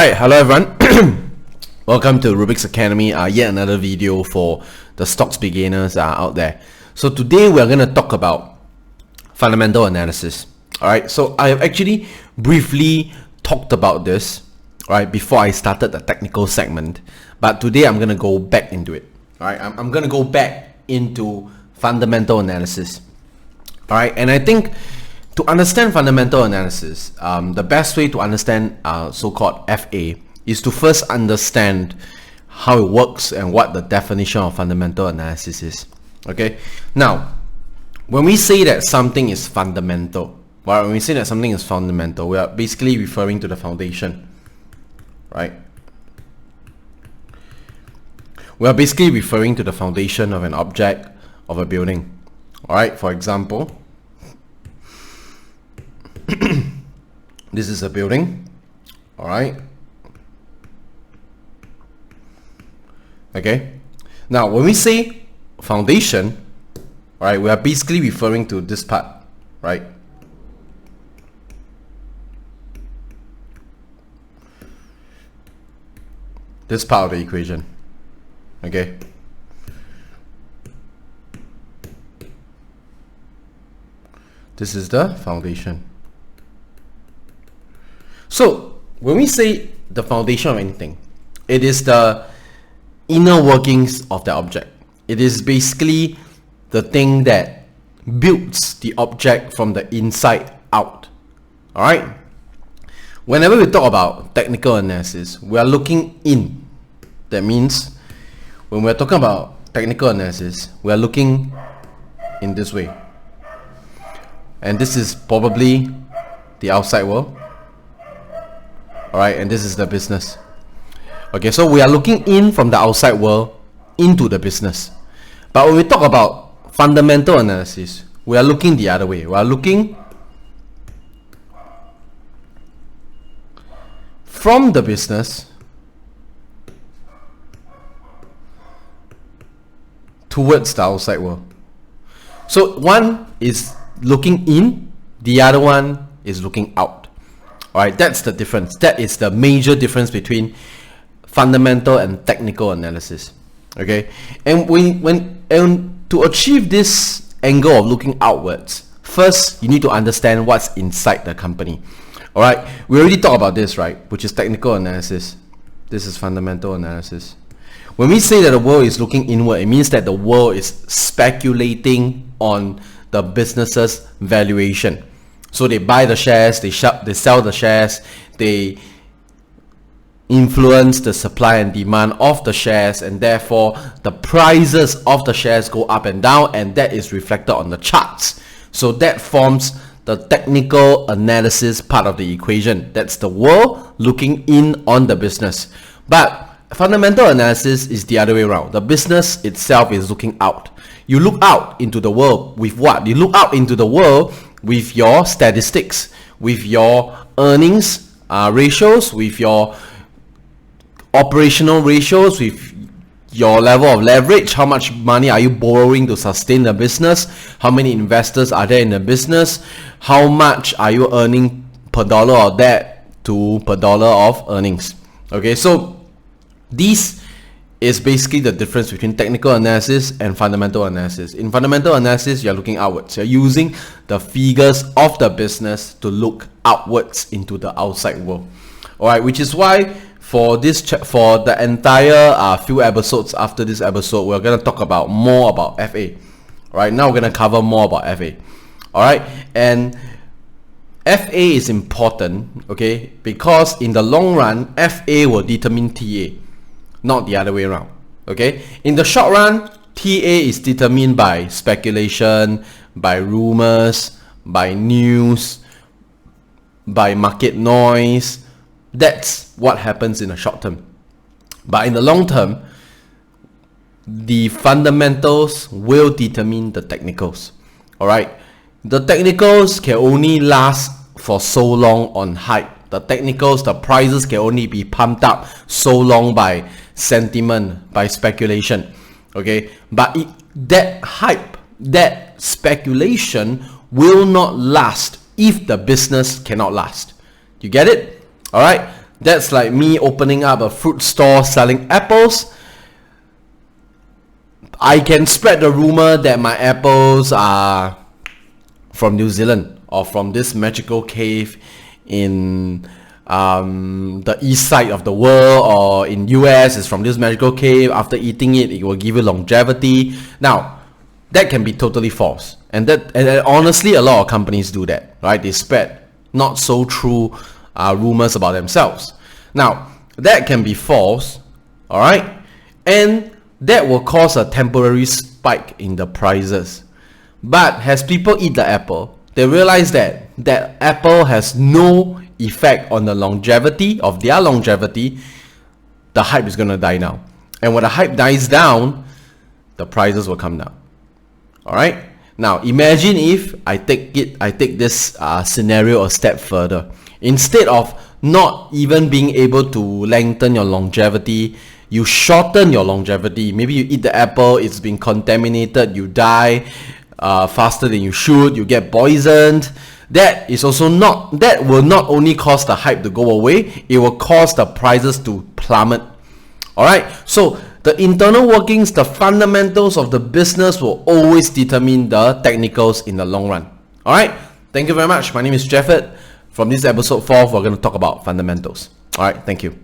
Alright, hello everyone. Welcome to Rubik's Academy, yet another video for the stocks beginners out there. So today we're going to talk about fundamental analysis. Alright, so I have actually briefly talked about this before I started the technical segment, but today I'm going to go back into it. Alright, I'm going to go back into fundamental analysis. Alright, and I think to understand fundamental analysis, the best way to understand so-called FA is to first understand how it works and what the definition of fundamental analysis is. Okay, now when we say that something is fundamental, we are basically referring to the foundation, right? We are basically referring to the foundation of an object, of a building. Alright, for example, this is a building. Alright. Okay. Now when we say foundation, right, we are basically referring to this part, right? This part of the equation. Okay. This is the foundation. So when we say the foundation of anything, it is the inner workings of the object. It is basically the thing that builds the object from the inside out. Alright? Whenever we talk about technical analysis, we are looking in. That means when we're talking about technical analysis, we are looking in this way. And this is probably the outside world. Alright, and this is the business. Okay, so we are looking in from the outside world into the business. But when we talk about fundamental analysis, we are looking the other way. We are looking from the business towards the outside world. So one is looking in, the other one is looking out. Alright, that's the difference. That is the major difference between fundamental and technical analysis. Okay, and to achieve this angle of looking outwards, first you need to understand what's inside the company. Alright, we already talked about this, right? Which is technical analysis. This is fundamental analysis. When we say that the world is looking inward, it means that the world is speculating on the business's valuation. So they buy the shares, they sell the shares, they influence the supply and demand of the shares, and therefore the prices of the shares go up and down, and that is reflected on the charts. So that forms the technical analysis part of the equation. That's the world looking in on the business. But fundamental analysis is the other way around. The business itself is looking out. You look out into the world with what? You look out into the world with your statistics, with your earnings ratios, with your operational ratios, with your level of leverage. How much money are you borrowing to sustain the business? How many investors are there in the business? How much are you earning per dollar of that to per dollar of earnings? Okay, so this is basically the difference between technical analysis and fundamental analysis. In fundamental analysis, you're looking outwards. You're using the figures of the business to look outwards into the outside world. Alright, which is why for the entire few episodes after this episode, we're going to talk about more about FA. Alright, now we're going to cover more about FA. Alright, and FA is important, okay, because in the long run, FA will determine TA, not the other way around. Okay, in the short run, TA is determined by speculation, by rumors, by news, by market noise. That's what happens in the short term. But in the long term, the fundamentals will determine the technicals. Alright, the technicals can only last for so long on hype. The technicals, the prices can only be pumped up so long by sentiment, by speculation. Okay, but that hype, that speculation will not last if the business cannot last. You get it? Alright, That's like me opening up a fruit store selling apples. I can spread the rumor that my apples are from New Zealand or from this magical cave in the east side of the world, or in US is from this magical cave. After eating it, it will give you longevity. Now, that can be totally false, and honestly, a lot of companies do that, right? They spread not so true rumors about themselves. Now, that can be false, all right, and that will cause a temporary spike in the prices. But as people eat the apple, they realize that that apple has no effect on the longevity of their longevity. The hype is going to die down, and when the hype dies down, the prices will come down. All right. Now imagine if I take this scenario a step further. Instead of not even being able to lengthen your longevity, you shorten your longevity. Maybe you eat the apple, it's been contaminated, you die faster than you should, you get poisoned. That will not only cause the hype to go away, it will cause the prices to plummet. Alright, so the internal workings, the fundamentals of the business will always determine the technicals in the long run. Alright, thank you very much. My name is Jefford. From this episode 4, we're going to talk about fundamentals. Alright, thank you.